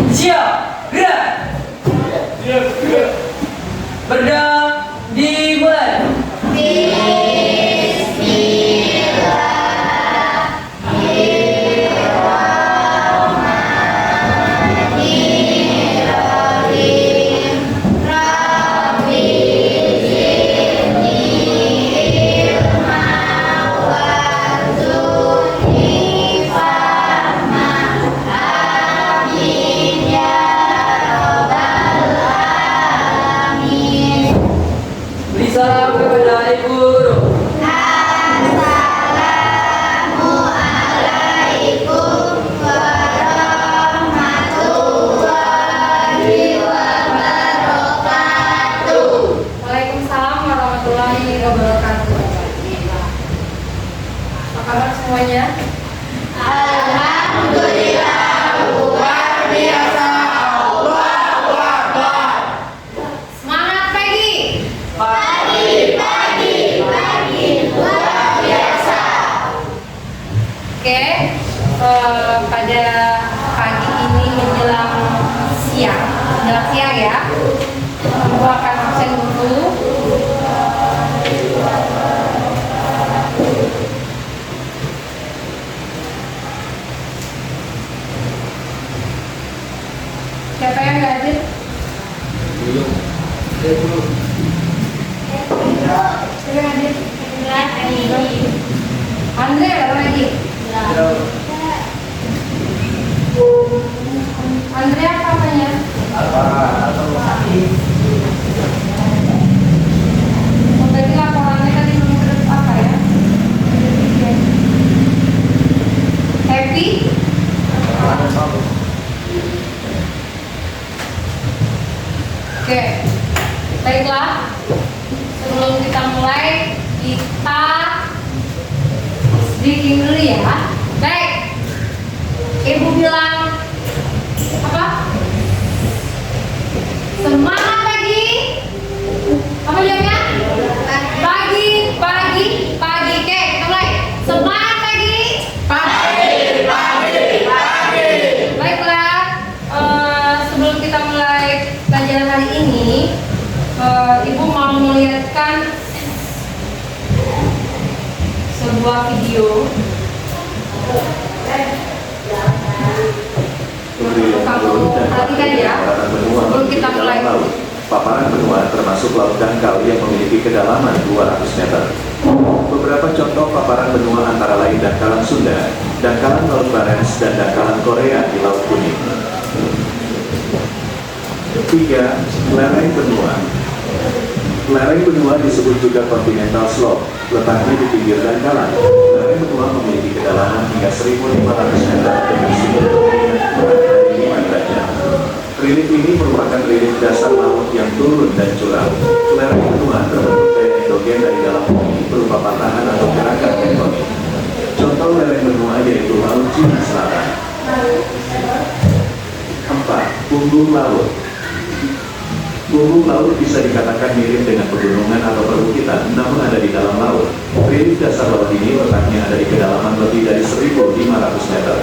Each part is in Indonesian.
Siap, gerak. Berdam, dimulai. Beri salam kepada ibu guru. Waalaikumsalam warahmatullahi wabarakatuh. Apa kabar semuanya? Semangat pagi. Oke, pada pagi ini menjelang siang ya. Aku akan absen dulu. Siapa yang nggak hadir? Siapa yang hadir? Andre ada lagi? Andre apa namanya? Berarti laporannya tadi menurut apa ya? Happy? Oke, baiklah. Sebelum kita mulai, kita speaking dulu ya. Baik, ibu bilang apa? Semangat pagi. Apa jawabnya? Pagi. Oke, kita mulai. Semangat pagi. Baiklah, sebelum kita mulai pelajaran hari ini, ibu mau melihatkan sebuah video. Kamu perhatikan ya, sebelum kita mulai. Paparan benua termasuk laut dangkal yang memiliki kedalaman 200 meter. Beberapa contoh paparan benua antara lain dangkalan Sunda, dangkalan Laut Barents, dan dangkalan Korea di Laut Kuning. 3. Lereng benua. Lereng benua disebut juga continental slope, letaknya di pinggir dangkalan. Lereng benua memiliki kedalaman hingga 1.500 meter dengan suhu kemiringan kurang dari 5 derajat. Relief ini merupakan relief dasar laut yang turun dan curam. Lereng benua terbentuk gaya endogen dari dalam bumi berupa patahan atau gerakan tektonik. Contoh lereng benua yaitu Laut Cina Selatan. 4. Punggung laut. Punggung laut bisa dikatakan mirip dengan pegunungan atau perbukitan, namun ada di dalam laut. Relief dasar laut ini letaknya ada di kedalaman lebih dari 1.500 meter.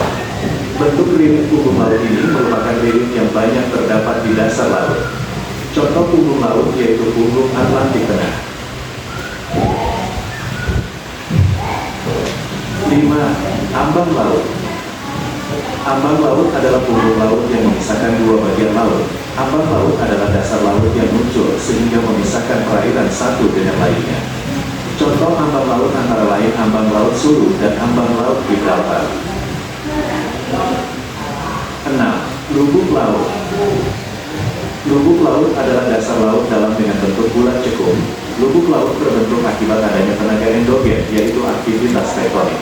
Bentuk relief punggung laut ini merupakan relief yang banyak terdapat di dasar laut. Contoh punggung laut yaitu punggung Atlantik Tengah. 5. Ambang laut. Ambang laut adalah punggung laut yang memisahkan dua bagian laut. Ambang laut adalah dasar laut yang muncul sehingga memisahkan perairan satu dengan lainnya. Contoh ambang laut antara lain ambang laut Sulu dan ambang laut Gibraltar. 6. Lubuk laut. Lubuk laut adalah dasar laut dalam dengan bentuk bulat cekung. Lubuk laut terbentuk akibat adanya tenaga endogen, yaitu aktivitas tektonik.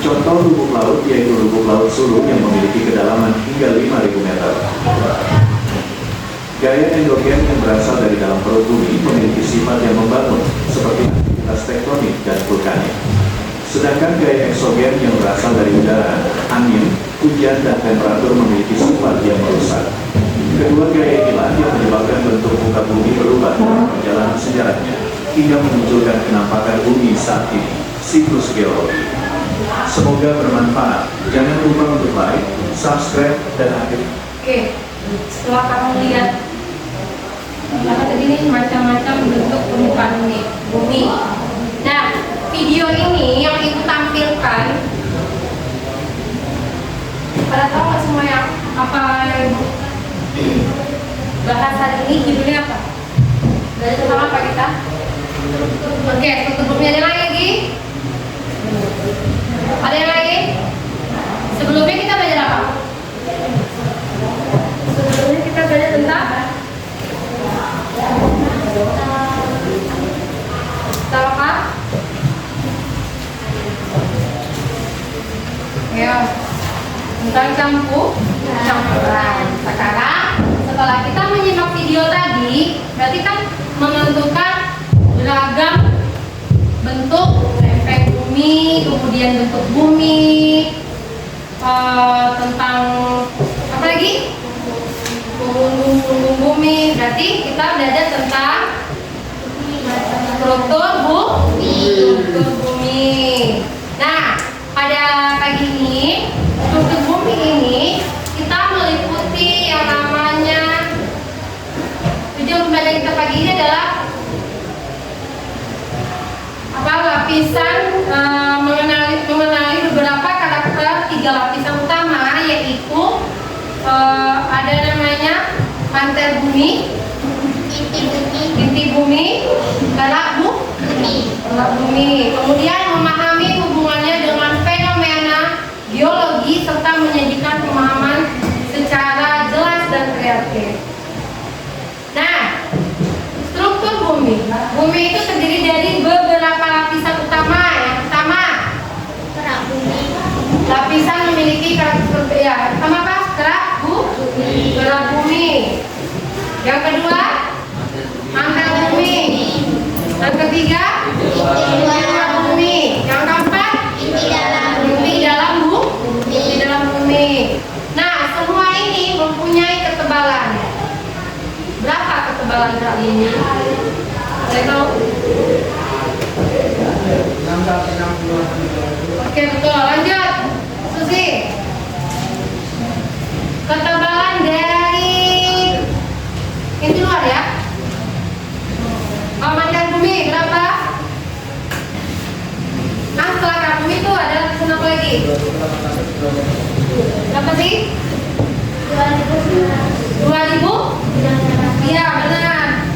Contoh lubuk laut yaitu lubuk laut Sulu yang memiliki kedalaman hingga 5.000 meter. Gaya endogen yang berasal dari dalam perut bumi memiliki sifat yang membangun, seperti aktivitas tektonik dan vulkanik. Sedangkan gaya eksogen yang berasal dari udara, angin, hujan, dan temperatur memiliki sifat yang merusak. Kedua gaya inilah yang menyebabkan bentuk muka bumi berubah dalam perjalanan sejarahnya, hingga memunculkan penampakan bumi saat ini, siklus geologi. Semoga bermanfaat. Jangan lupa untuk like, subscribe, dan aktifkan. Oke, setelah kamu lihat ini macam-macam bentuk permukaan bumi. Nah, video ini yang ibu tampilkan, pada tahu nggak semuanya apa bahas hari ini judulnya apa? Dari tentang apa kita? Oke, struktur bumi ada lagi? Ada yang lagi? Sebelumnya kita belajar apa? Sebelumnya kita belajar tentang apa? Ya, tentang campuran. Sekarang setelah kita menyimak video tadi, berarti kan menentukan beragam bentuk lempeng bumi, kemudian bentuk bumi, tentang apa lagi? Punggung bumi. Berarti kita belajar tentang struktur bumi. Nah, pada pagi ini struktur bumi ini kita meliputi yang namanya, tujuan pembelajaran kita pagi ini adalah apa? Lapisan, mengenali beberapa karakter 3 lapisan utama, yaitu ada namanya mantel bumi, inti bumi, galak bumi. Kemudian memahami hubungannya dengan fenomena biologi serta menyajikan pemahaman secara jelas dan kreatif. Nah, struktur bumi. Bumi itu terdiri dari beberapa lapisan utama. Yang pertama, kerak bumi. Lapisan memiliki karakter ya. Pertama apa? Kerak bumi. Yang kedua, mantel bumi. Yang ketiga, inti bumi. Yang keempat, inti dalam bumi. Nah, semua ini mempunyai ketebalan. Berapa ketebalan kerak bumi? Saya tahu. Oke, betul. Lanjut, Susi. Ketebalan dari inti luar ya. Mantel bumi berapa? Nah, setelah kerak bumi itu ada lapisan apa lagi? Berapa sih? 2000? Iya, benar.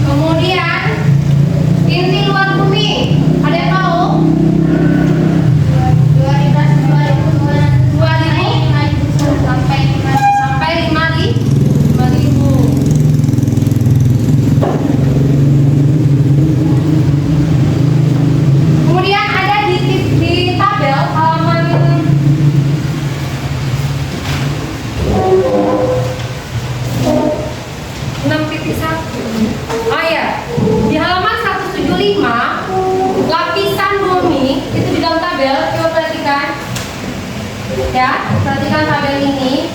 Kemudian inti luar bumi, ada yang tahu? 2000 sampai 5000. Kemudian ada di tabel halaman 6.1. Oh ya, di halaman 175 lapisan bumi itu di dalam tabel. Coba perhatikan ya, perhatikan tabel ini.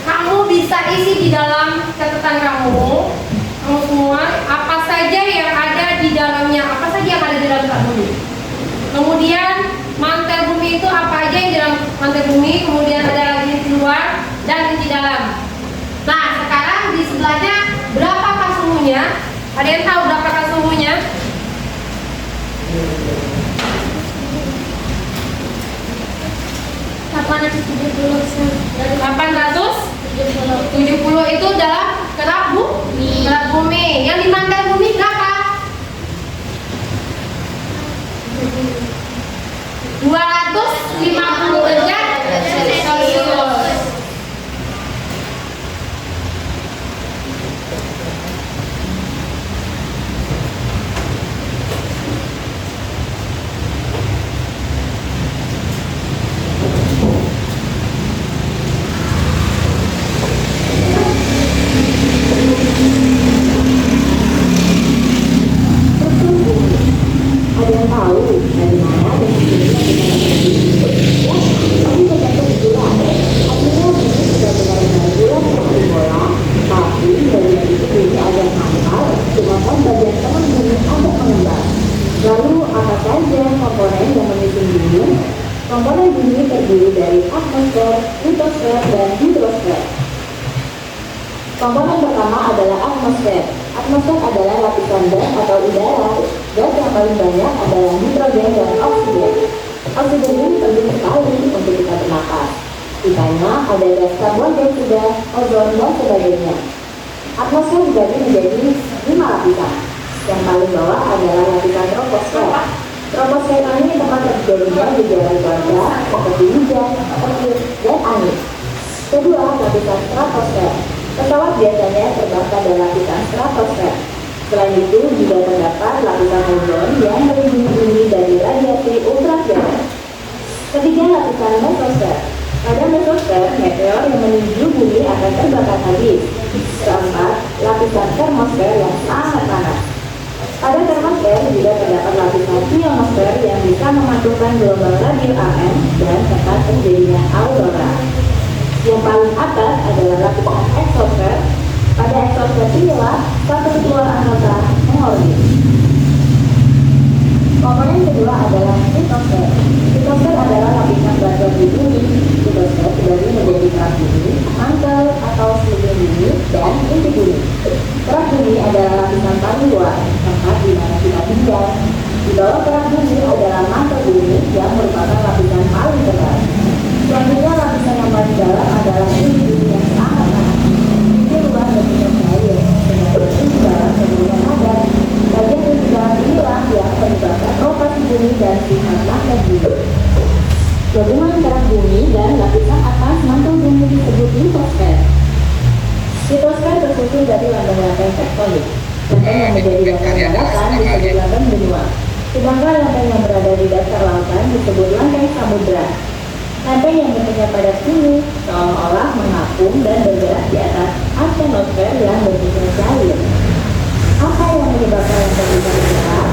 Kamu bisa isi di dalam catatan kamu semua apa saja yang ada di dalamnya, apa saja yang ada di dalam bumi. Kemudian mantel bumi itu apa aja yang di dalam mantel bumi, kemudian ada lagi di luar dan di dalam. Nah, sekarang di sebelahnya berapakah suhunya? Ada yang tahu berapakah suhunya? 870 itu dalam kerak bumi. Yang di mantel bumi berapa? 250 derajat Celcius. litosfer, dan hidrosfer. Komponen pertama adalah atmosfer. Atmosfer adalah lapisan gas atau udara. Gas yang paling banyak adalah nitrogen dan oksigen. Oksigen ini penting sekali untuk kita bernapas. Sisanya ada gas karbon dioksida, ozon, dan sebagainya. Atmosfer dibagi menjadi 5 lapisan. Yang paling bawah adalah lapisan troposfer. Troposfer ini tempat terjadinya gejala cuaca seperti hujan, petir, dan angin. Kedua, lapisan stratosfer. Pesawat biasanya terbang pada lapisan stratosfer. Selain itu juga terdapat lapisan ozon yang melindungi dari radiasi ultraviolet. Ketiga, lapisan mesosfer. Pada mesosfer, meteor yang menuju bumi akan terbakar habis. Keempat, lapisan termosfer yang sangat panas. Pada termosfer juga terdapat lapisan ionosfer yang bisa memantulkan gelombang radio AM dan tempat terjadinya aurora. Yang paling atas adalah lapisan eksosfer. Pada eksosfer inilah satu keluar angkasa mengorbit. Komponen kedua adalah litosfer. Litosfer adalah lapisan batu di bumi. Litosfer dibagi menjadi kerak bumi, mantel atau selubung bumi, dan inti bumi. Kerak bumi adalah lapisan paling luar, tempat di mana kita tinggal. Di bawah kerak bumi adalah mantel bumi yang merupakan lapisan paling tebal. Selanjutnya lapisan yang paling dalam adalah inti bumi yang sangat panas. Inti luar berbentuk cair, sedangkan inti dalam berbentuk padat. Bagian inti dalam inilah yang menyebabkan rotasi bumi dan sifat magnet bumi. Gabungan kerak bumi dan lapisan atas mantel bumi disebut litosfer. Litosfer tersusun dari lempeng-lempeng tektonik. Lempeng yang menjadi dasar daratan disebut lempeng benua. Sedangkan lempeng yang berada di dasar lautan disebut lempeng samudra. Lempeng yang bentuknya padat ini seolah-olah mengapung dan bergerak di atas asthenosfer yang bentuknya cair. Apa yang menyebabkan lempeng ini bergerak?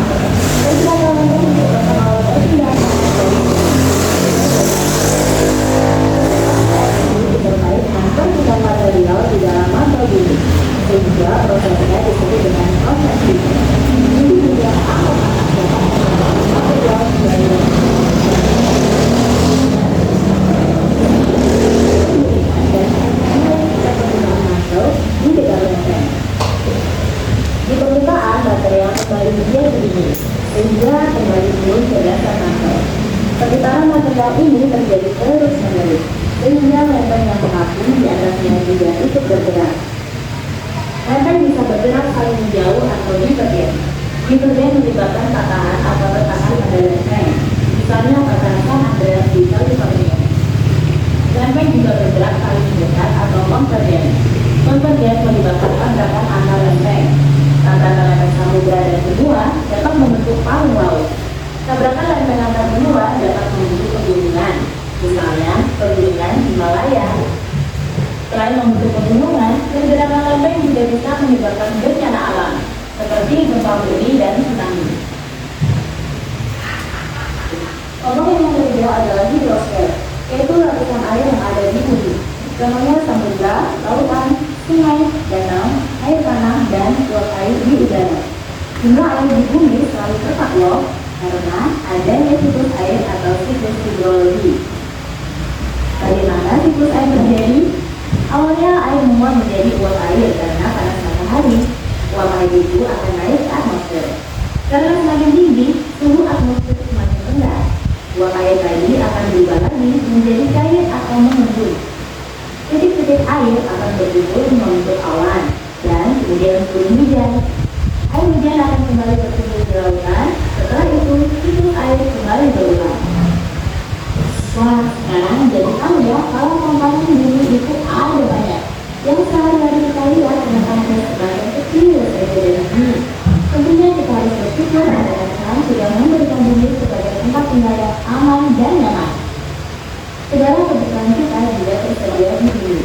Pergerakan lempeng disebabkan oleh perpindahan terkait perpindahan material di dalam mantel bumi, sehingga prosesnya disebut dengan proses fisi. Ini juga akan material dari di permukaan material kembali menjadi dingin, sehingga kembali turun ke dasar mantel. Perputaran material ini terjadi terus-menerus, sehingga lempeng yang mengapung di atasnya juga ikut bergerak. Lempeng bisa bergerak saling menjauh atau divergen. Divergen menyebabkan patahan atau retakan pada lempeng, misalnya patahan Andreas di California. Lempeng juga bergerak saling mendekat atau konvergen. Konvergen menyebabkan tabrakan antar lempeng. Tabrakan lempeng samudra dan benua dapat membentuk palung laut. Tabrakan lempeng antar benua dapat membentuk pegunungan, misalnya pegunungan Himalaya. Selain membentuk pegunungan, pergerakan lempeng juga bisa menyebabkan bencana alam, seperti gempa bumi dan tsunami. Komponen yang ketiga adalah hidrosfer, yaitu lapisan air yang ada di bumi. Contohnya samudra, lautan, sungai, danau, air tanah, dan uap air di udara. Jumlah air di bumi selalu tetap loh, karena adanya siklus air atau siklus hidrologi. Bagaimana siklus air terjadi? Awalnya air menguap menjadi uap air karena panas matahari. Uap air itu akan naik ke atmosfer. Karena semakin tinggi, suhu atmosfer semakin rendah. Uap air tadi akan berubah lagi menjadi cair atau mengembun. Titik-titik air akan berkumpul membentuk awan dan kemudian turun hujan. Air hujan akan kembali berkumpul di lautan. Setelah itu, siklus air kembali berulang. Wah, sekarang jadi tahu ya kalau komponen bumi itu ada banyak. Yang sehari-hari kita lihat hanya sebagian kecil saja dari bumi. Tentunya kita harus bersyukur pada Tuhan sudah memberikan bumi sebagai tempat tinggal yang aman dan nyaman. Segala kebutuhan kita juga tersedia di bumi.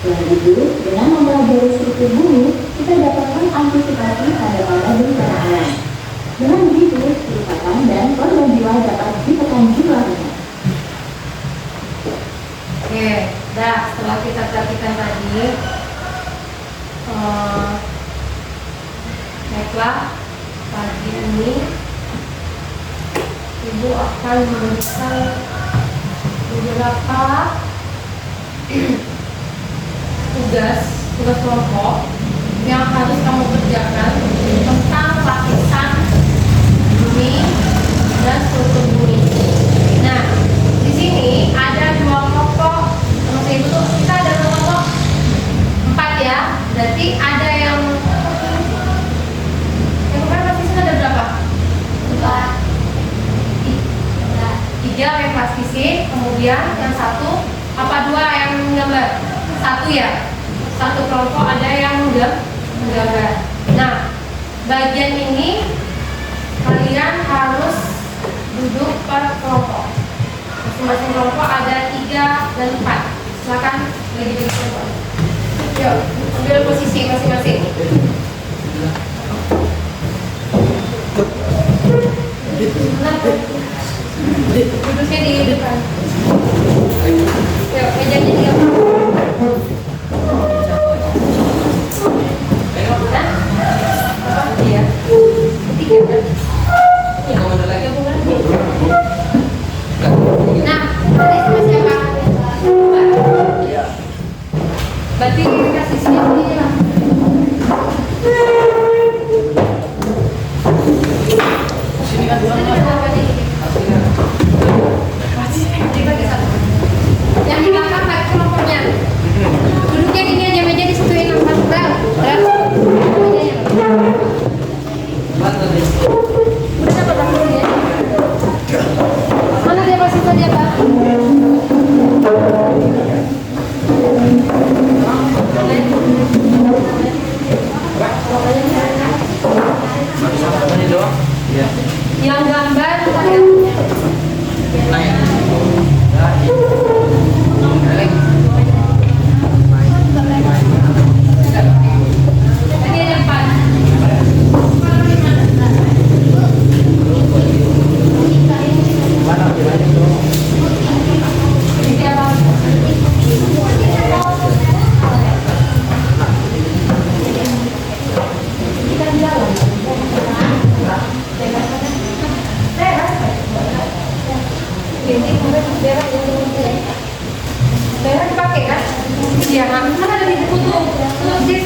Selain itu, dengan mempelajari struktur bumi, kita dapat mengantisipasi tanda-tanda bencana alam. Dengan begitu, kerusakan dan korban jiwa dapat ditekan jumlahnya. Oke, dah setelah kita perhatikan tadi, baiklah pagi ini Ibu akan memberikan beberapa tugas kelompok yang harus kamu kerjakan tentang lapisan bumi dan struktur bumi. Nah, di sini ada 2 kelompok. Maksudnya itu kita ada 2 kelompok, 4 ya. Berarti ada yang kemarin plastisnya ada berapa? 3 yang plastisik, kemudian yang 1 apa 2 yang menggambar? 1 ya. 1 kelompok ada yang menggambar. Nah, bagian ini kalian harus duduk per kelompok. Masing-masing kelompok ada 3 dan 4. Silakan bagi-bagi kelompok. Yuk, ambil posisi masing-masing. Duduknya di depan. Yuk, mejanya dia. Apa? Iya. 3 kan? Ya, lagi. Nah, tadi sama siapa? Berarti kita kasih sini lah. Sini kan 2 yang di belakang pakai kelompoknya. Duduknya gini aja, meja disituin yang satu bel. Udah dapat belakangnya. Mana dia pasti tadi apa? Yang gambar kalian punya. Tadi ada 4. Ini apa? Merah dipakai kan? Iya, kan ada di buku tuh. Sis,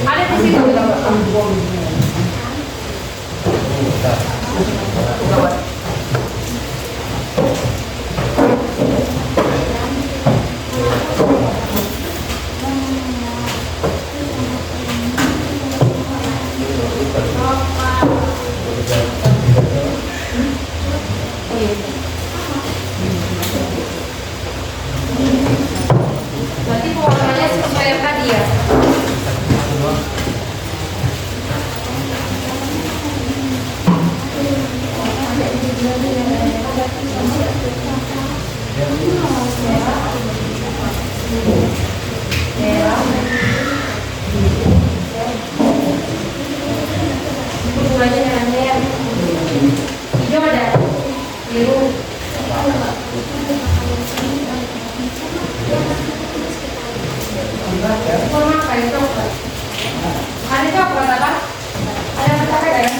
ada di situ. Berarti pewarnanya sesuai yang tadi ya. Hijau ada, biru. Warna apa itu? Ada coklat apa? Ada yang pakai kan?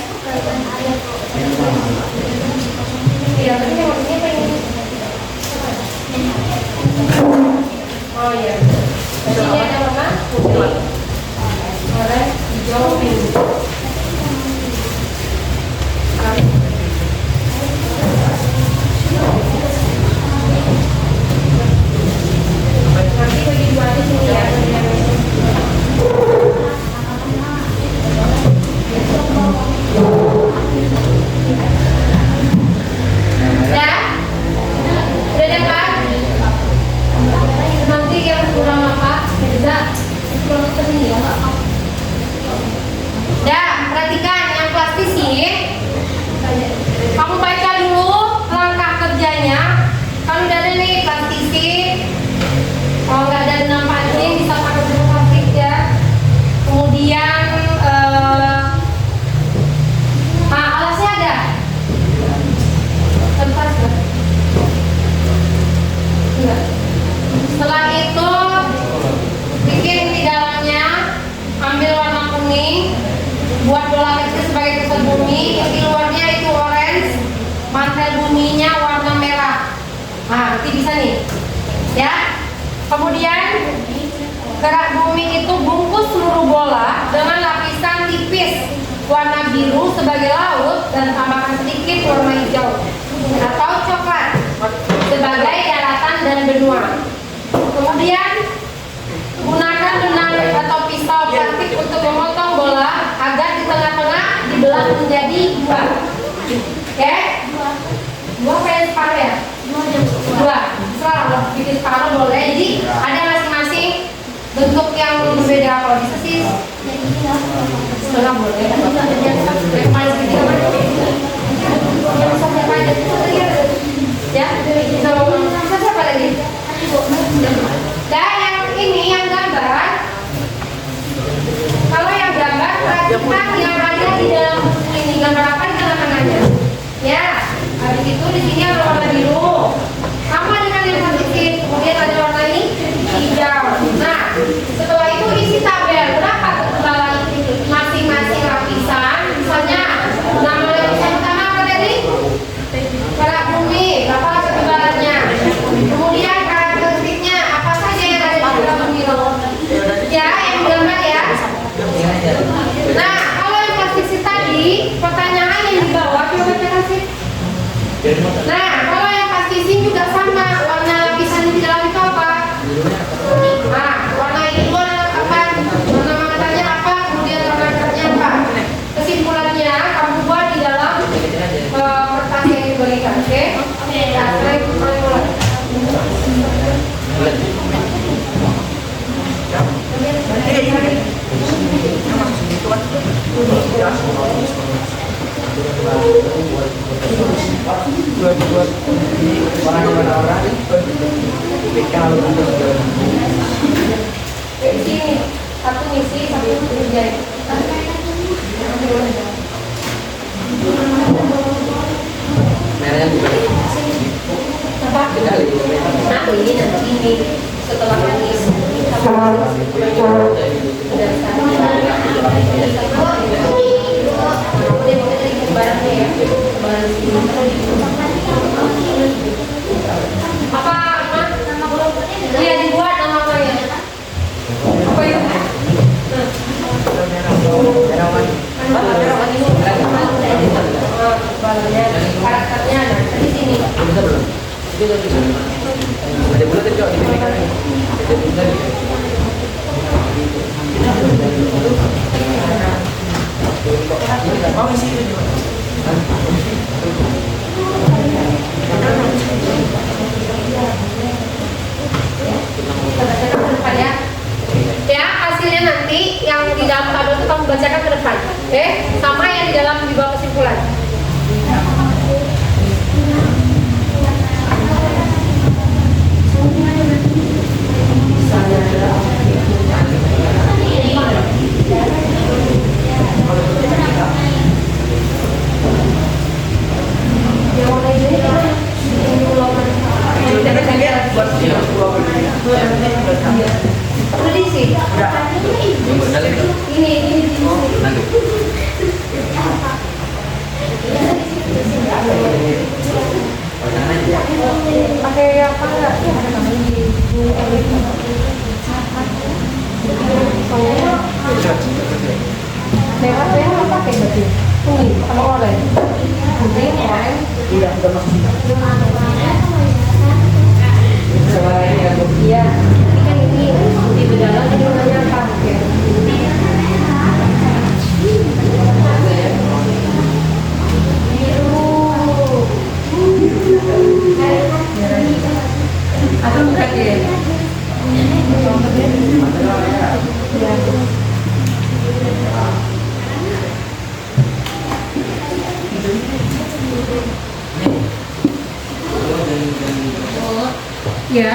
Iya, tapi yang warnanya pengen. Oh iya. Jadi ini ada warna putih, oranye, hijau, biru. Nanti bagi 2 di sini ya. Udah dapat? Nanti yang kurang apa? Bisa kurang ke sini ya. Dah, perhatikan yang plastis ini. Kamu baca dulu langkah kerjanya. Kalau udah ada nih plastisik, kalau nggak ada benang pancing bisa pakai benang plastik ya. Kemudian alasnya ada. Tempat enggak. Setelah itu bikin di dalamnya, ambil warna kuning, buat bola kecil sebagai pusat bumi. Di luarnya itu orange, mantel buminya warna merah. Nah, nanti bisa nih, ya. Kemudian Kerak bumi itu bungkus seluruh bola dengan lapisan tipis warna biru sebagai laut dan tambahkan sedikit warna hijau atau coklat sebagai daratan dan benua. Kemudian gunakan benang atau pisau plastik untuk memotong bola agar di tengah-tengah dibelah menjadi dua. Oke? Dua kayak separuh ya? Dua. Selalu bikin separuh boleh. Jadi ada masing-masing bentuk yang berbeda. Kalau bisa sih setengah boleh. Yang paling sedikit apa? Yang sampai panjang itu tadi ada. Ya, bisa siapa lagi? Dan yang ini yang gambar. Kalau yang gambar perhatikan yang ada di dalam ini gambar apa di tengah-tengahnya? Ya, habis itu di sini ada warna biru. Sama dengan yang positif. Kemudian ada warna ini hijau. Nah, setelah itu isi tabel berapa ketebalan masing-masing lapisan. Misalnya nama lapisan pertama apa tadi? Kerak bumi. Berapa ketebalannya? Kemudian karakteristiknya apa saja yang ada di kerak bumi? Ya, yang gambar ya. Nah, kalau yang posisi tadi, pertanyaan yang di bawah coba kita kasih. Nah, kalau yang pastisi juga sama, warna lapisan di dalam itu apa? Nah, warna itu apa? Warna matanya apa? Kemudian warna keratnya apa? Kesimpulannya kamu buat di dalam kertas yang diberikan, oke? Nah, sekarang kita mulai. Di sini satu misi, satu kerjaan. Merahnya bukan. Apa? Nah, ini nanti ini setelah ini apa dia dibuat namanya apa itu? Karakternya ada di sini. Ada bulat itu di sini kan. Mau isi itu. Ya, hasilnya nanti yang di dalam tabel itu kamu bacakan ke depan. Oke? Sama yang di dalam di bawah kesimpulan. Yang warna hijau ini kan udah diisi. Ini pakai apa enggak? Lewat apa pakai berarti? Kuning sama oranye. Kuning oranye. Iya, udah masuk. Iya, ini kan ini di bedala jadi warnanya apa? Atau enggak ya? Ya.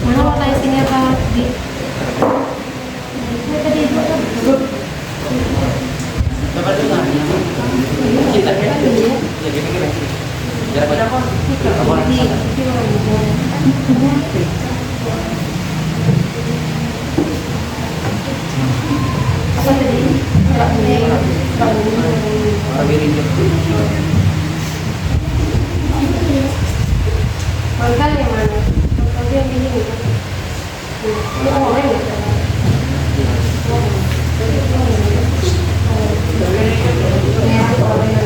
Mana warna isinya tadi? Tadi itu. Dapat juga. Kita ya. Ya gini-gini. Jarak berapa? Apa tadi? Warna biru hijau. Mangkal yang mana? Mangkal yang ini gitu. Ini oranye ya? Merah oranye.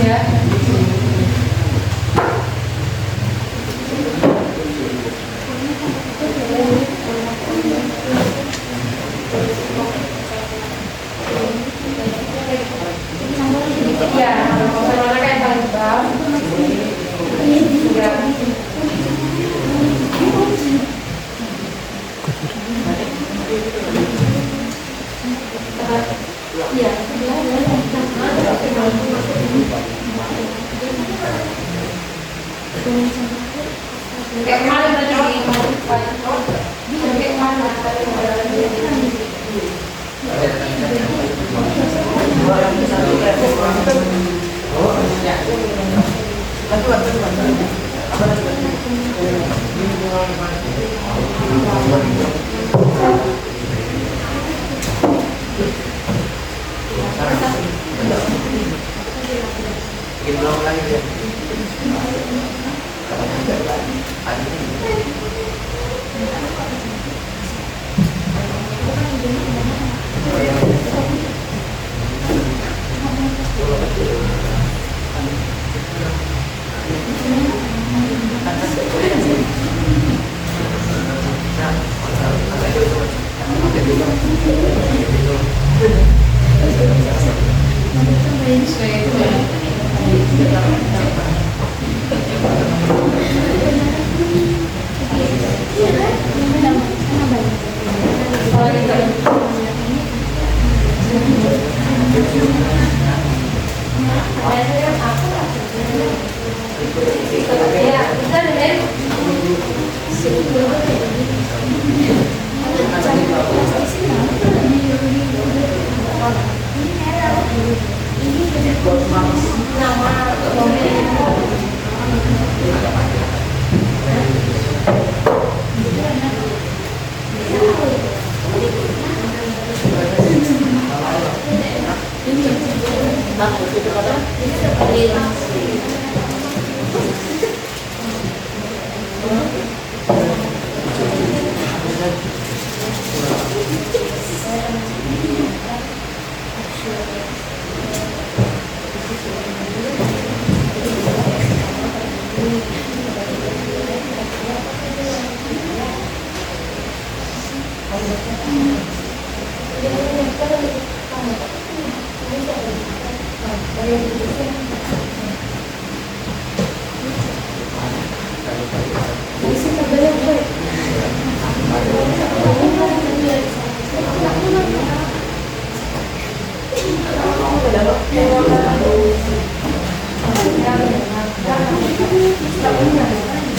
Ya. Ya, warna kayak paling tebal. Ya. Iya. Kayak kemarin tadi kayak kemarin. Bikin blog lagi ya. Ya, bisa deh.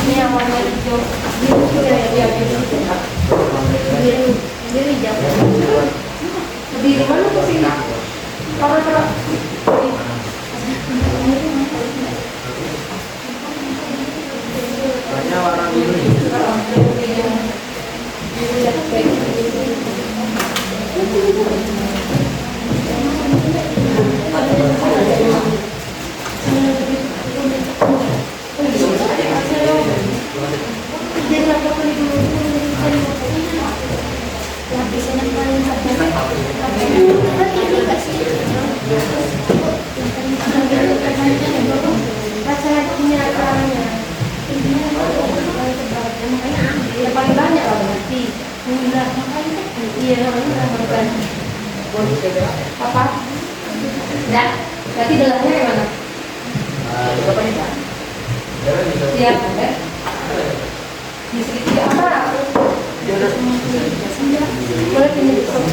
Ini yang warna hijau. Biru hijau. Di mana tuh sini? Kalau Warnanya warna biru nih. yang paling banyak lah berarti. Iya, apa? Ya, berarti gelasnya yang mana? Berapa nih, Pak? Siap, ya. Di segitiga apa? Boleh pinjam.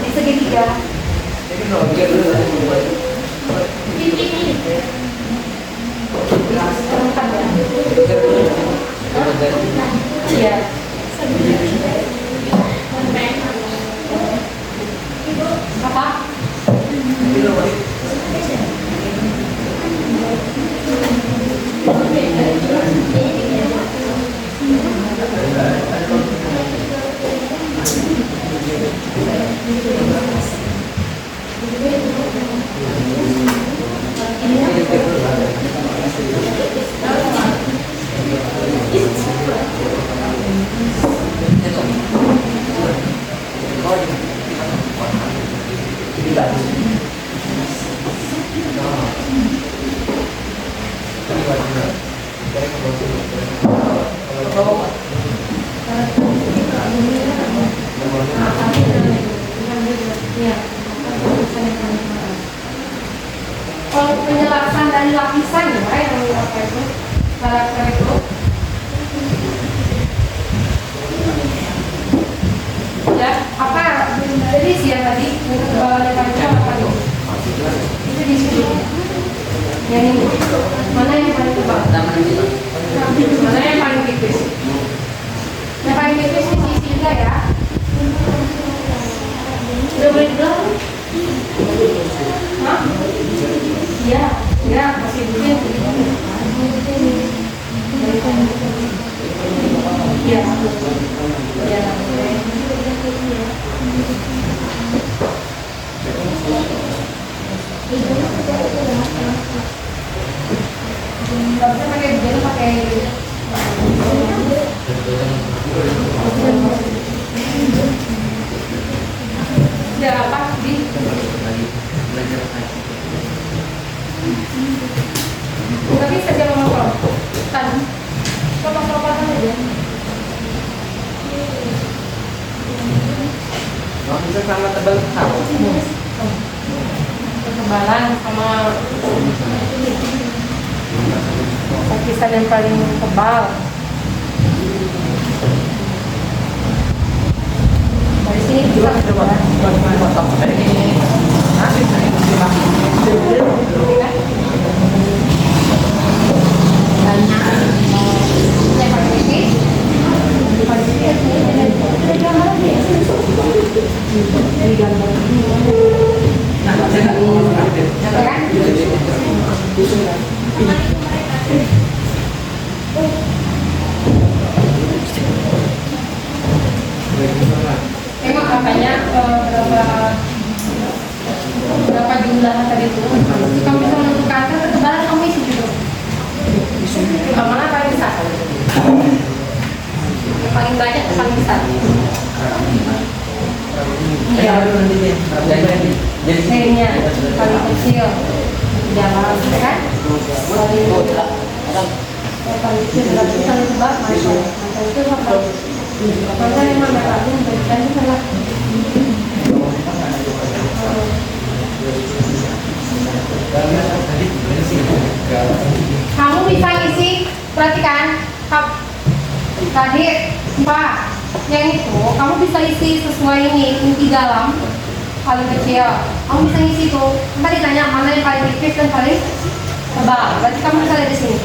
Di segitiga. Iya. Kalau penjelasan dari lapisan ya, yang apa itu karakter itu. Ya, apa? Jadi siang tadi ketebalannya panjang apa tuh? Itu di sini. Yang ini. Mana yang paling tebal? Mana yang paling tipis? Yang paling tipis ini sisi juga ya. Udah boleh bilang? Hah? Iya, ya masih begini. Iya, iya. Nggak bisa pakai begini, pakai udah apa di tapi saja mengotor kan potong-potongan aja. Bisa sama tebal tahu. Ketebalan sama lapisan yang paling tebal. Dari sini bisa potong dari ini. Tengok katanya berapa jumlah tadi itu. Kamu bisa menentukan ketebalan kamu isi dulu. Mana paling besar? Yang paling banyak atau paling besar? Iya. Nya paling kecil. Jalan, kan? Paling kecil berarti paling tebal mana? Paling kecil apa? Maka yang mana lagi memberikan itu salah. Kamu bisa isi, perhatikan tadi Pak, yang itu kamu bisa isi sesuai ini inti dalam paling kecil. Kamu bisa isi itu. Tadi ditanya mana yang paling tipis dan paling tebal. Berarti kamu bisa lihat di sini.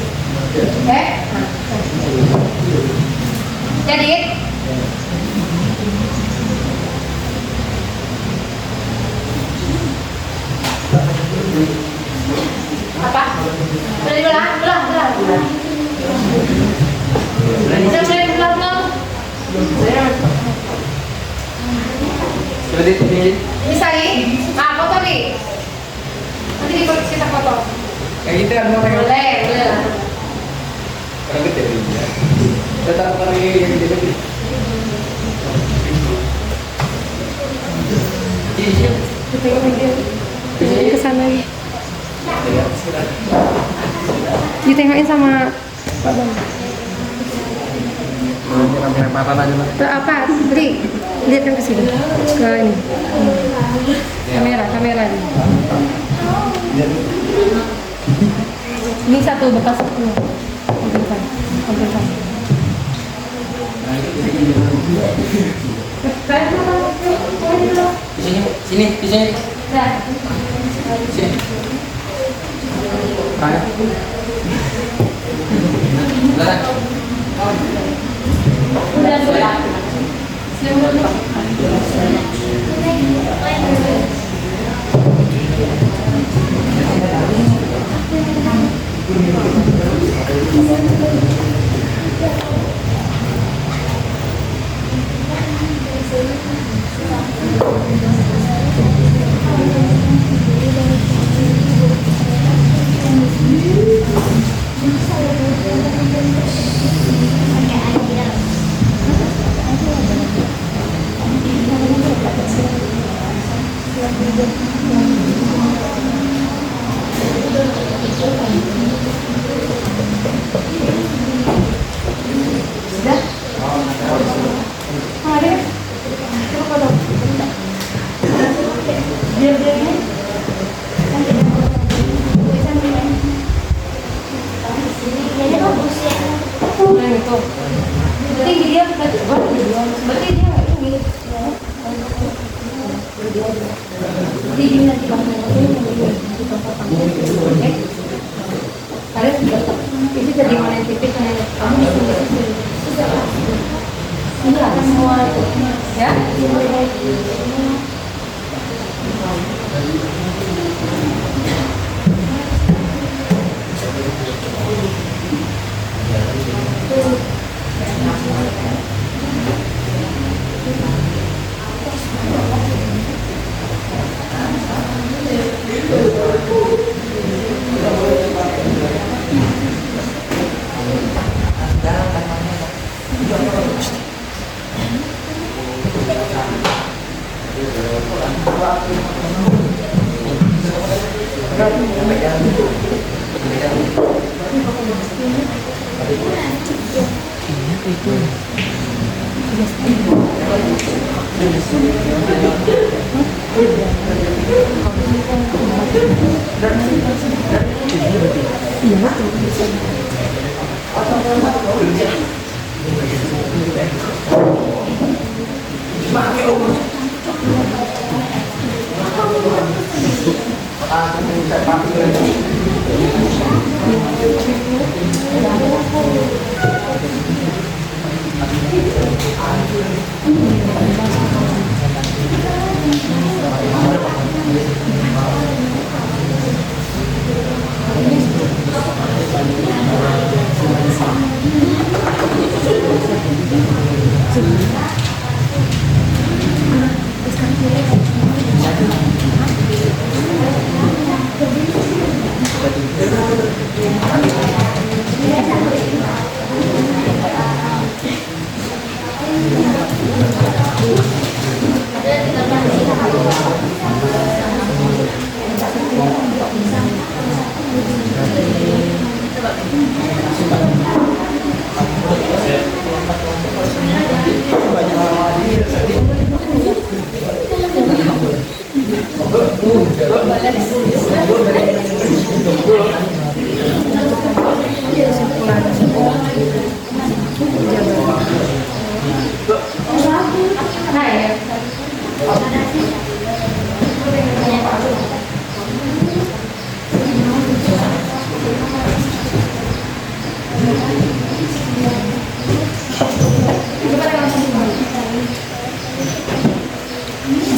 Oke? Jadi apa? Boleh dibelah? Belah. Udah boleh dibelah belum? Seperti itu nih. Bisa nih? Nah, foto nih. Nanti kita foto. Kayak gitu kan mau tengok. Boleh lah. Kalau gede ya. Tetap pergi yang gede. Iya. Ke sana lagi. Ditengokin sama Pak Bang. Lempar-lemparan aja lah. Apa? Beli. Lihat kan ke sini. Ke ini. Kamera ini. Ini satu bekas satu. Ambilkan. Sini. Dah. Sini. Tengah. Sudah. Ada. Coba dong. Biar ini. Nah itu. Berarti dia berarti dia nggak ini. Jadi ini nanti kalian itu jadi mana tipis kamu ini ada semua ya.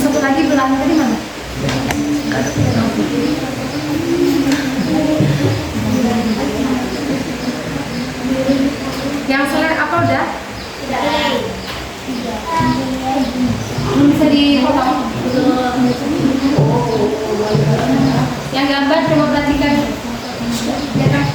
Satu lagi belakang tadi mana? Yang selek apa udah? Bisa dipotong. Yang gambar coba perhatikan. Ya kan?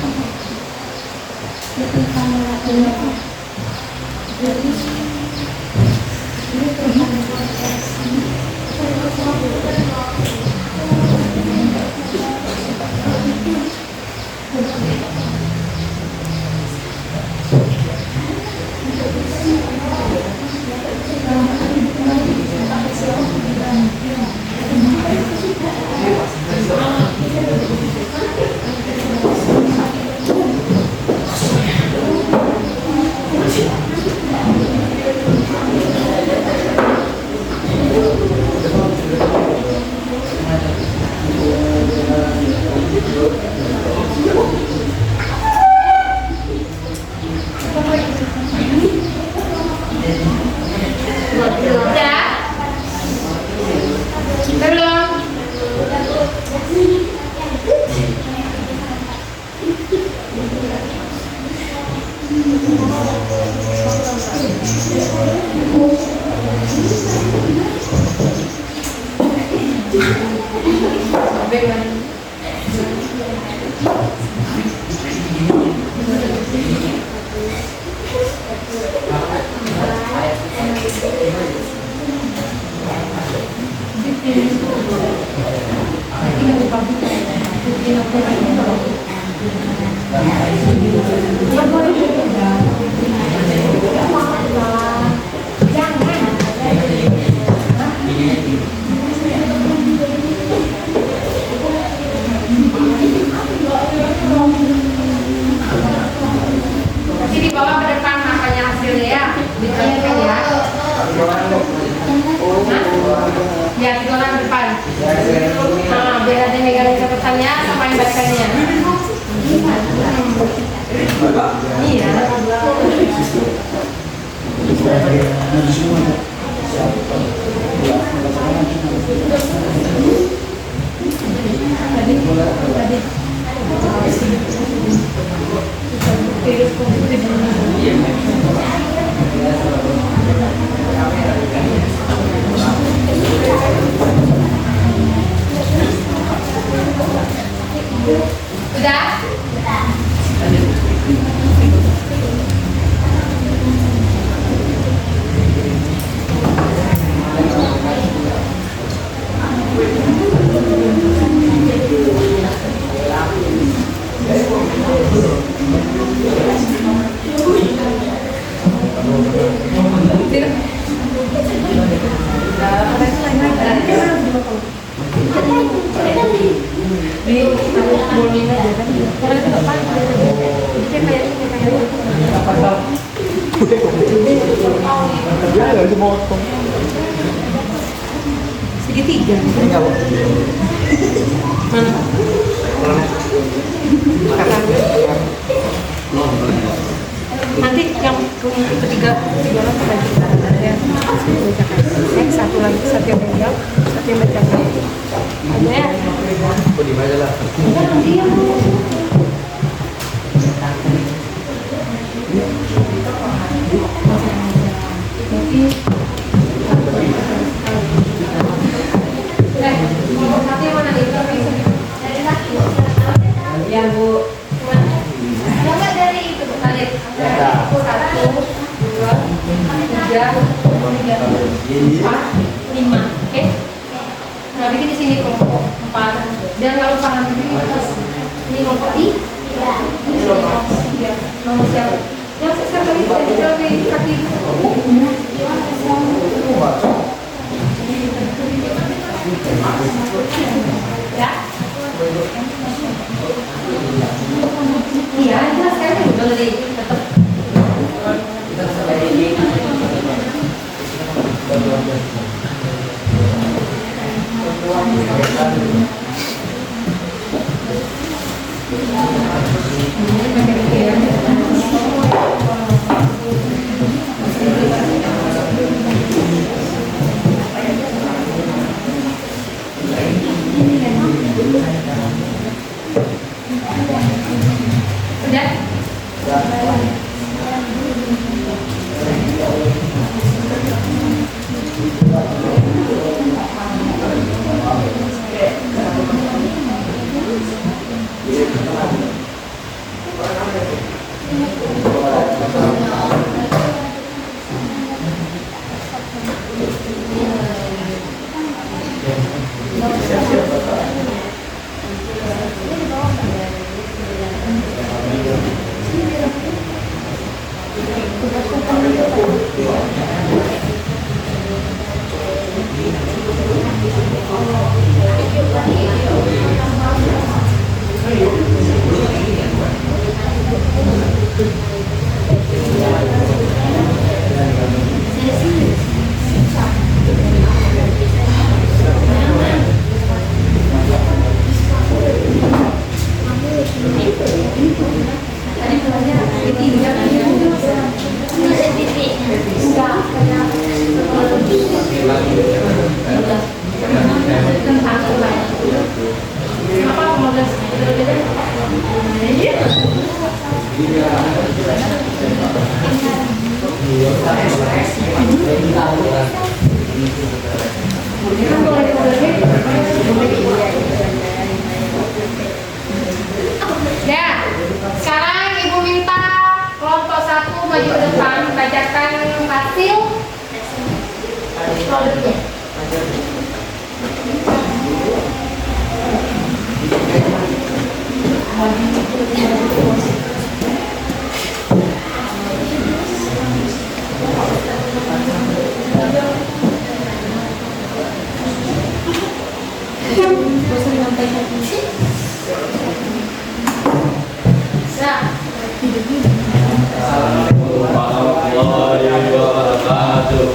Ya, tiga orang ke depan. Nah, biar ada yang megang catatannya sama yang bacanya. Iya. Sudah? Segitiga. Nanti yang ketiga orang sampai kita ada yang satu lagi, satu yang megang, satu yang megang. Ada ya? Di mana lah? Satu yang mana nih? Yang Bu. Enggak dari itu tadi. Satu, dua, tiga, empat, lima. Oke. Nah, bikin di sini kelompok 4. Dan nggak lupa nanti ini kelompok I. Ini kelompok 3. Nomor siapa? Yang sekarang di kaki. Ya. Iya, jelas kan ya udah dari tetap. Ya, sekarang Ibu minta kelompok 1 maju ke depan, bacakan hasil produknya. Assalamualaikum warahmatullahi wabarakatuh.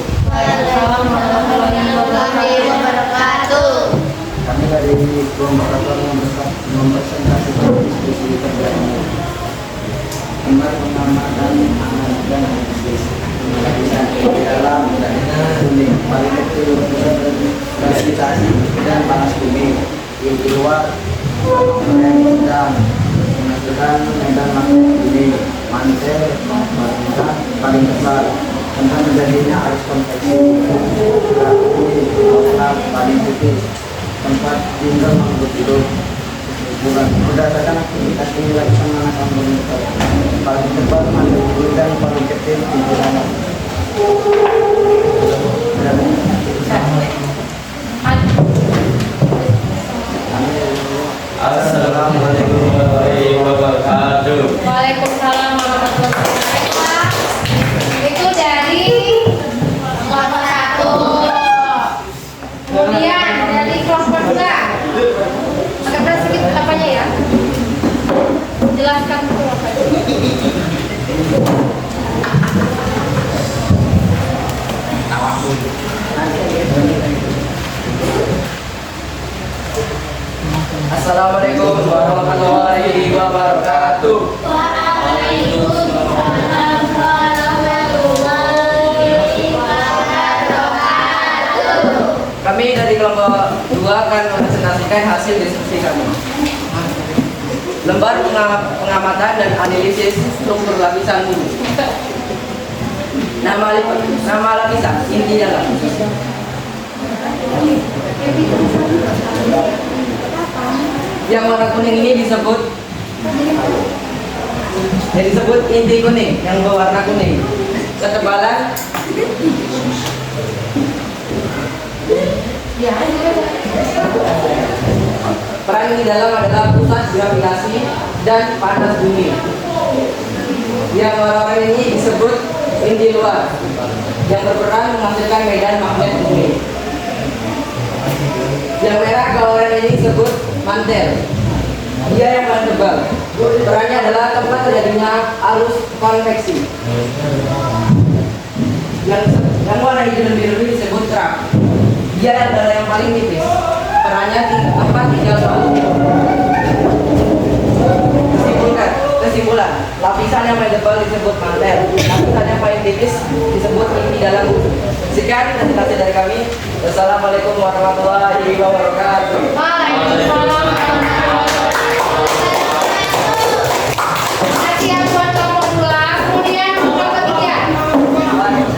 gravitasi dan panas bumi. Yang di luar yang sedang menghasilkan medan magnet bumi. Mantel merupakan paling besar tentang terjadinya arus konveksi. Laut paling tipis tempat tinggal makhluk hidup. Berdasarkan aktivitas ini laksanakan monitor paling cepat makhluk hidup dan paling kecil pimpinan. Assalamualaikum warahmatullahi wabarakatuh. Waalaikumsalam warahmatullahi wabarakatuh. Itu dari kelompok 1. Kemudian dari kelompok 2. Agak sedikit apanya ya? Jelaskan itu apa. Assalamualaikum warahmatullahi wabarakatuh. Waalaikumsalam warahmatullahi wabarakatuh. Kami dari kelompok 2 akan mempresentasikan hasil diskusi kami. Lembar pengamatan dan analisis struktur lapisan bumi. Nama lapisan inti dalam. Yang warna kuning ini disebut inti kuning, yang berwarna kuning. Ketebalan peran di dalam adalah pusat gravitasi dan panas bumi. Yang warna oranye ini disebut inti luar, yang berperan menghasilkan medan magnet bumi. Yang merah ke oranye ini disebut mantel. Dia yang paling tebal. Perannya adalah tempat terjadinya arus konveksi. Yang warna hijau dan biru ini disebut trap. Dia adalah yang paling tipis. Perannya tempat tinggal bau. Kesimpulan, lapisan yang paling tebal disebut mantel. Lapisan yang paling tipis disebut inti dalam. Sekian presentasi dari kami. Wassalamualaikum warahmatullahi wabarakatuh. Waalaikumsalam warahmatullahi wabarakatuh. Sekian buat kelompok 2. Kemudian kelompok 3. Assalamualaikum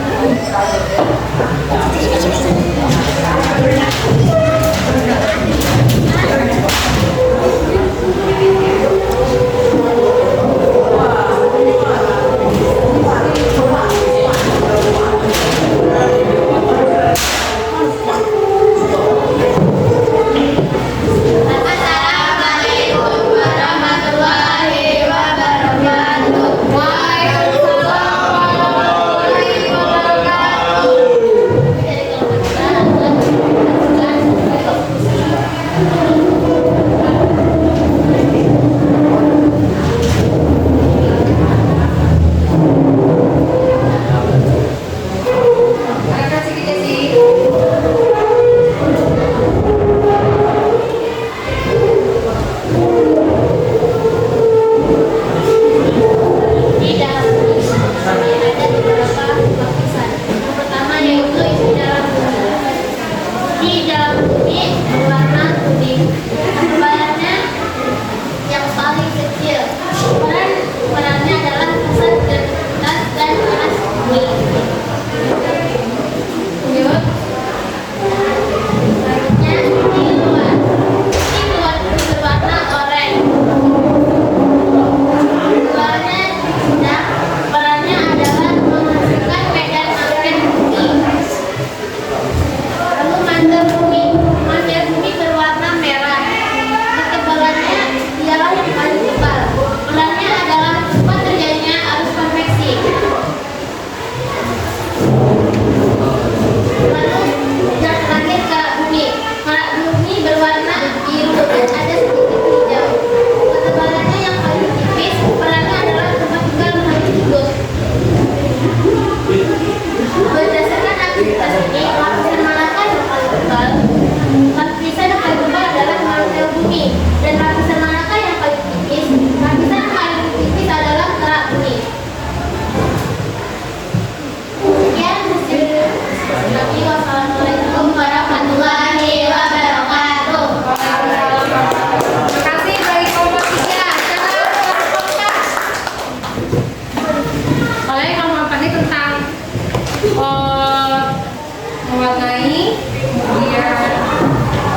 mewarnai, kemudian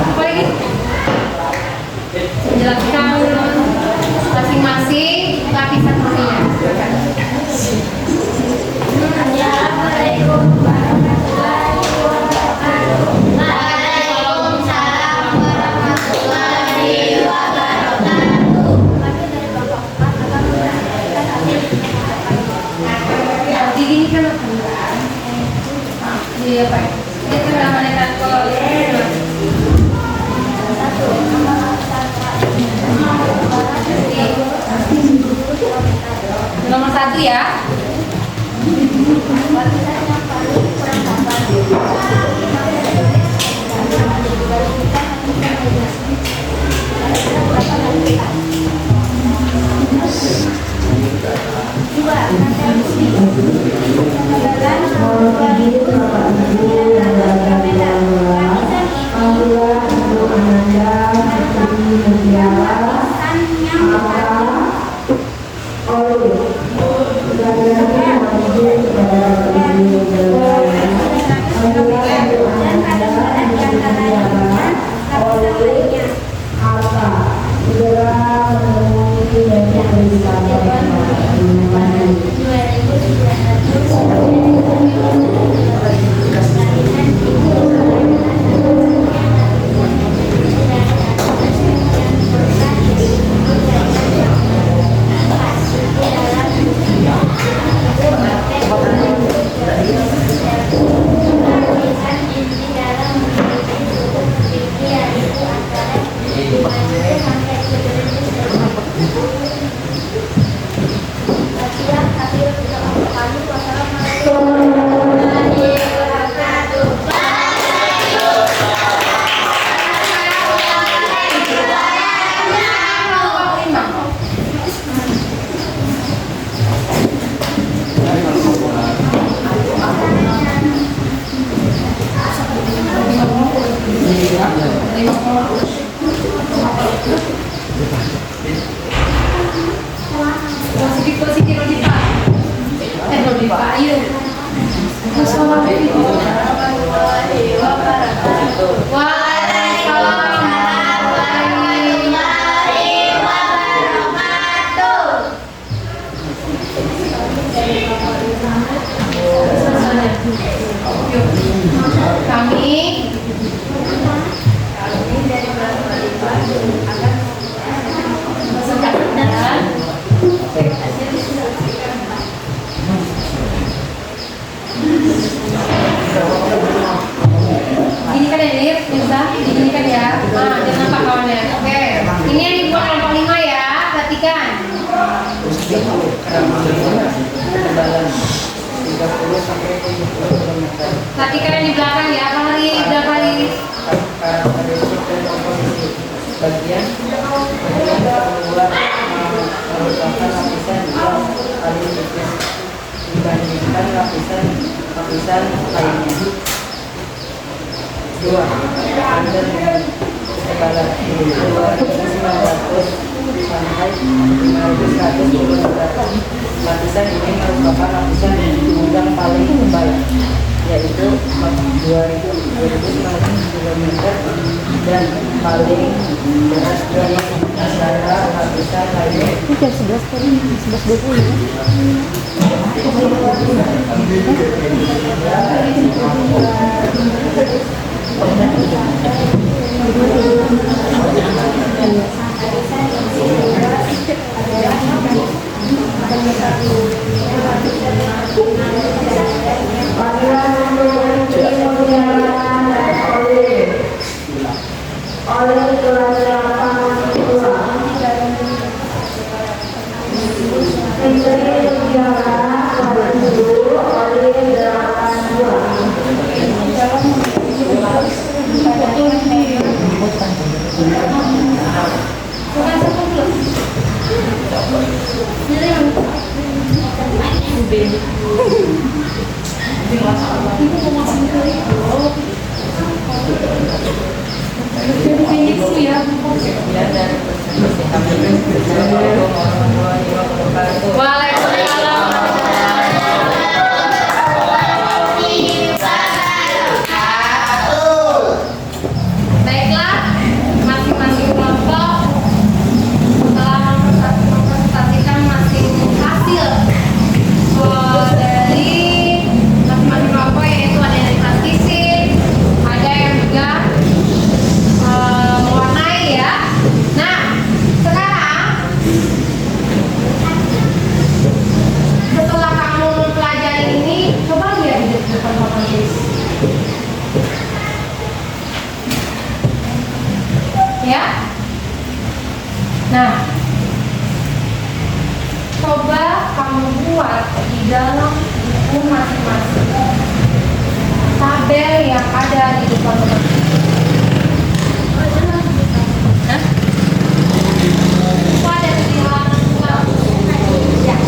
apa lagi? Menjelaskan masing-masing lapisan fungsinya. Assalamualaikum warahmatullahi wabarakatuh. Waalaikumsalam warahmatullahi wabarakatuh. Jadi ini kan iya Pak. Itu namanya kalau nomor 1 ya. Positif Rodifa. Rodifa, ayo. Assalamualaikum warahmatullahi wabarakatuh. Waalaikumsalam warahmatullahi wabarakatuh. Kami dari Rodifa akan ini kan ya Lip, bisa ini kan ya. Jangan nampak kawannya. Oke. Ini yang dibuat kelompok 5 ya. Perhatikan. Perhatikan yang di belakang ya. Berapa hari? Bagian membuat merupakan lapisan yang paling tipis dibandingkan lapisan lainnya. 2. Under ketebalan 2.900 sampai 5.100 mm. Lapisan ini merupakan lapisan yang paling tebal, yaitu 2.900 mm dan paling berat dari antara lapisan lainnya. Ini jam 11 tadi, 11.20 ya. Waalaikumsalam. Ya. Nah, coba kamu buat di dalam buku masing-masing tabel yang ada di depan teman. Hah? Itu ada di halaman 2. Ya.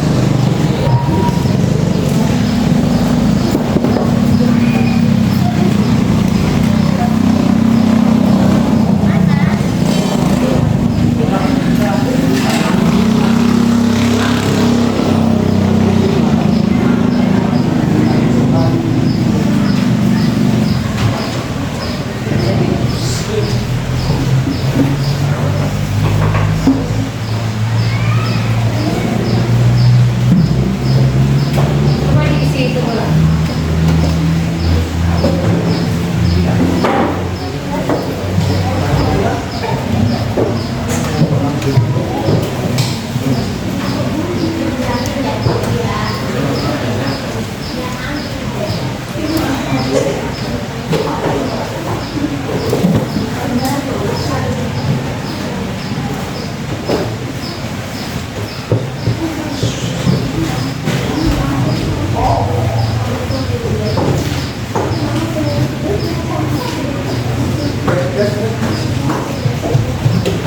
Coba diisi itu dulu.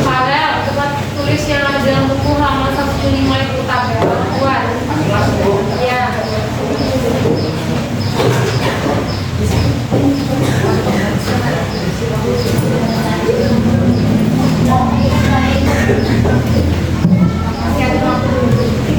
Farel, coba tulis yang ada dalam buku halaman 105 itu tabel. Buat. Ya. Masih ada 50.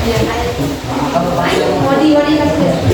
Iya. Ayo, Wadi kasih.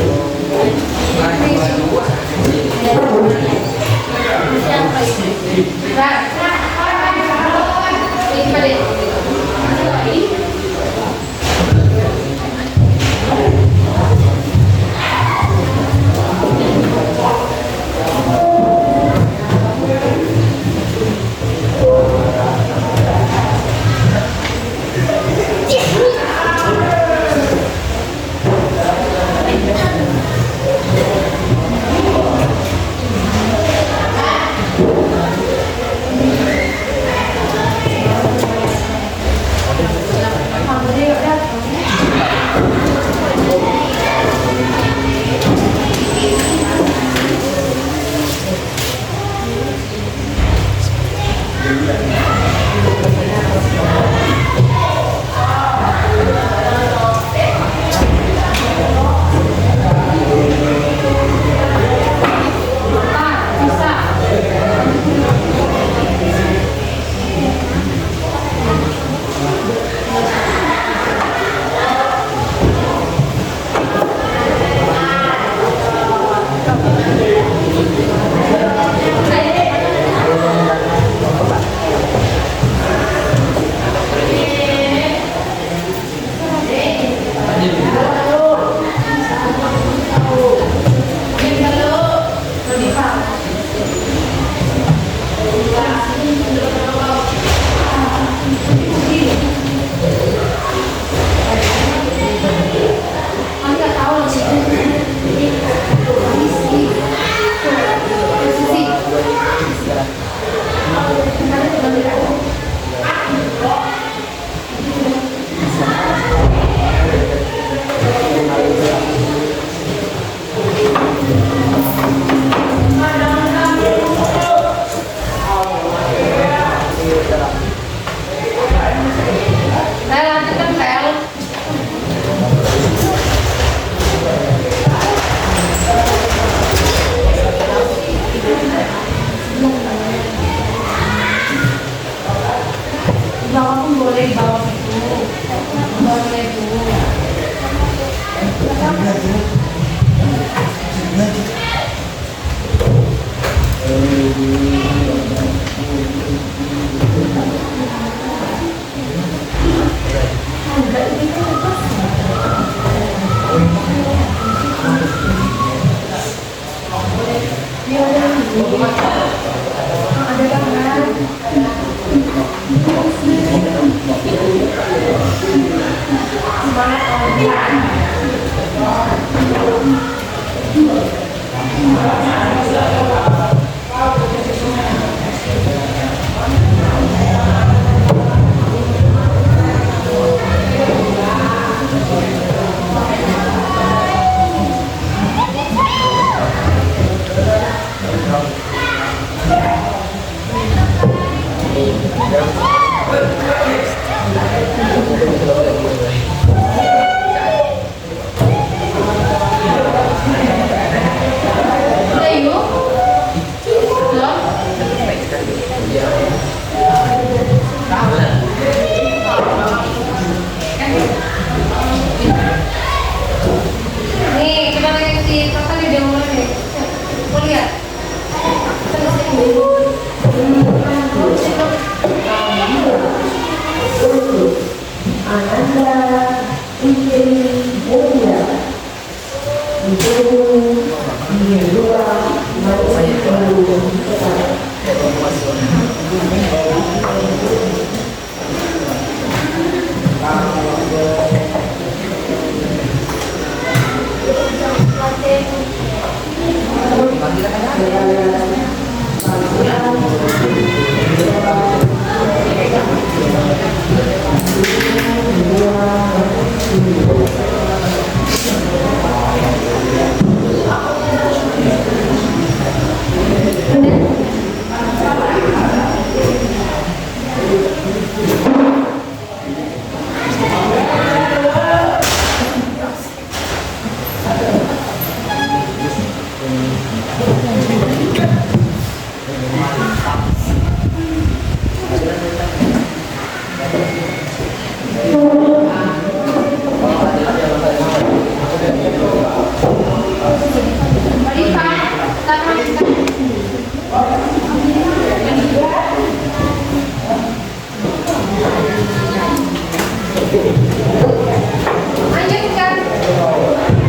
Lanjutkan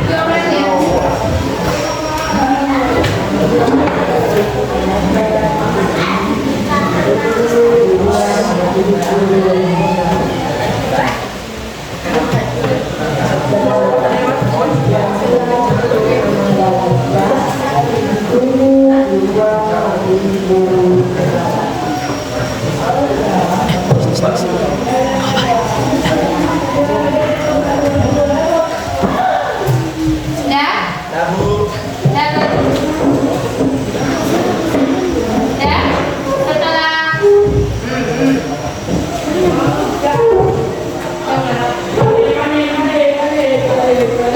jawabannya. Sudah? Dan setelah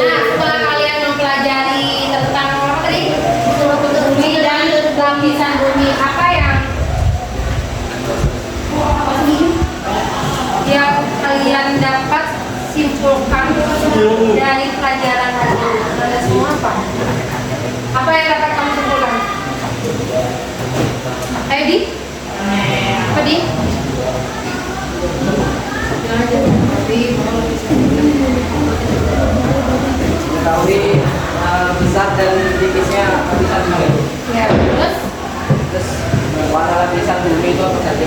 setelah kalian mempelajari tentang apa tadi? Bumi dan lapisan bumi, apa yang kalian dapat simpulkan dari pelajaran hari ini? Ada semua apa? Apa yang dapat kamu simpulkan? Ayo Di. Apa Di? Mengetahui besar dan tipisnya lapisan bumi. Ya, terus? Terus warna lapisan bumi itu apa saja?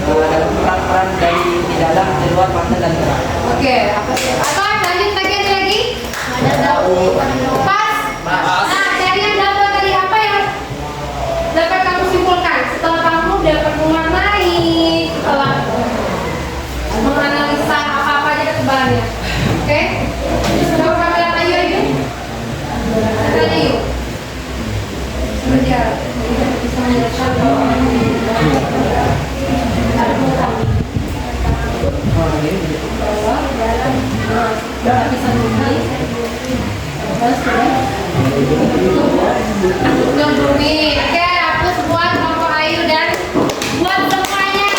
Dan peran-peran dari di dalam, di luar, pantai dan tengah. Oke, apa sih? Atau lanjut lagi ada lagi? Pas. Nah, dari yang dapat tadi apa yang dapat kamu simpulkan setelah kamu dapat mewarnai, setelah menganalisa apa-apa aja ketebalannya. Oke? Coba kami lihat ayo yuk. Tanya yuk. Sebentar. Bisa menjelaskan. Lapisan bumi, untuk bumi. Oke, aku semua kelompok Ayu dan buat semuanya.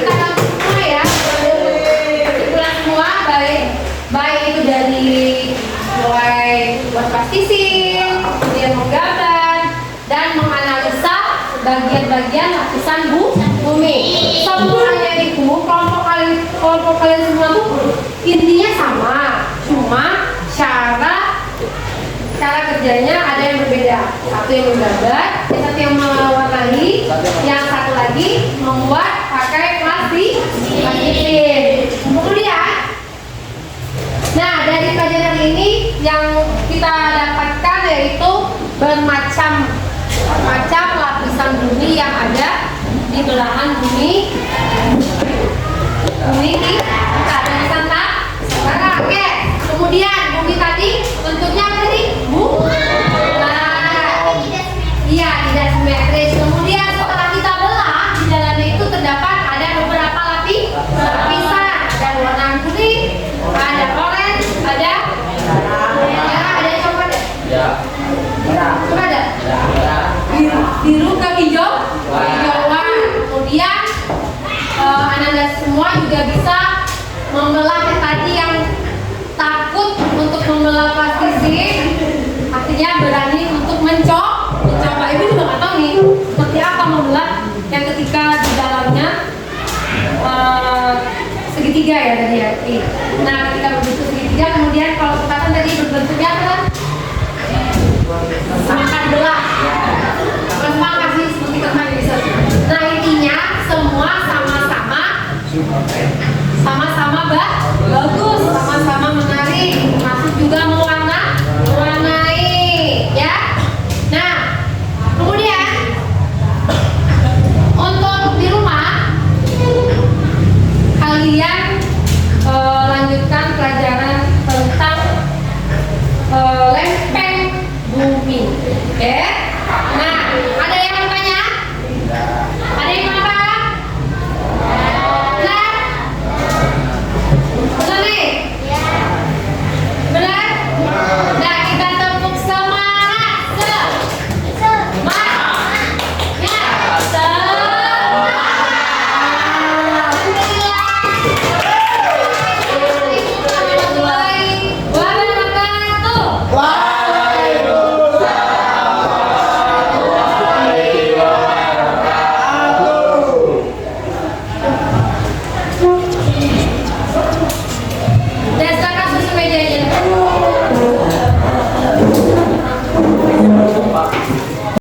Kita langsung semua ya. Kita semua baik itu dari mulai buat plastisin, kemudian menggambar dan menganalisa bagian-bagian lapisan bumi. Semuanya itu kelompok kalian semua tuh intinya sama, cuma cara kerjanya ada yang berbeda. Satu yang menggambar, yang satu yang mewarnai, yang satu lagi membuat pakai plastisin. Kemudian, nah dari pelajaran ini yang kita dapatkan yaitu bermacam lapisan bumi yang ada di belahan bumi ini ada di sana. Oke, kemudian bumi tadi bentuknya apa tadi? Iya, tidak simetris. Kemudian setelah kita belah di dalamnya itu terdapat ada beberapa lapisan. Ada warna kuning, ada orange, ada coklat. Coba ada biru ke hijauan. Kemudian Anda semua juga bisa membelah